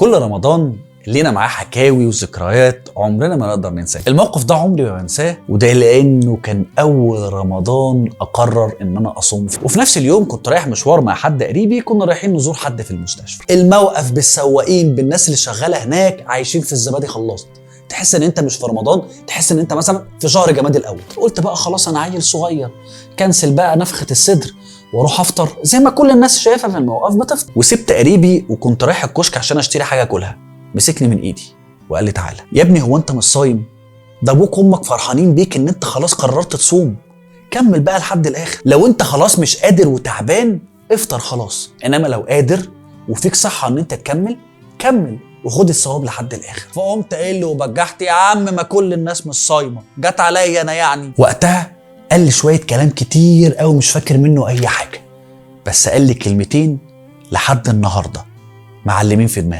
كل رمضان لينا معاه حكاوي وذكريات عمرنا ما نقدر ننساها. الموقف ده عمري ما بنساه، وده لانه كان اول رمضان اقرر ان انا اصوم فيه، وفي نفس اليوم كنت رايح مشوار مع حد قريبي، كنا رايحين نزور حد في المستشفى. الموقف بالسواقين بالناس اللي شغاله هناك عايشين في الزبادي خلاص، تحس ان انت مش في رمضان، تحس ان انت مثلا في شهر جماد الاول. قلت بقى خلاص انا عيل صغير، كنسل بقى نفخه الصدر واروح افطر زي ما كل الناس شايفه في الموقف بتفطر. وسبت قريبي وكنت رايح الكشك عشان اشتري حاجه اكلها. مسكني من ايدي وقال لي تعالى يا ابني، هو انت مش صايم؟ ده ابوك وامك فرحانين بيك ان انت خلاص قررت تصوم، كمل بقى لحد الاخر. لو انت خلاص مش قادر وتعبان افطر خلاص، انما لو قادر وفيك صحه ان انت تكمل كمل وخد الثواب لحد الاخر. فقمت قايل له وبجحت يا عم ما كل الناس مش صايمه، جت عليا انا يعني. وقتها قال لي شويه كلام كتير قوي مش فاكر منه اي حاجه، بس قال لي كلمتين لحد النهارده معلمين في دماغي.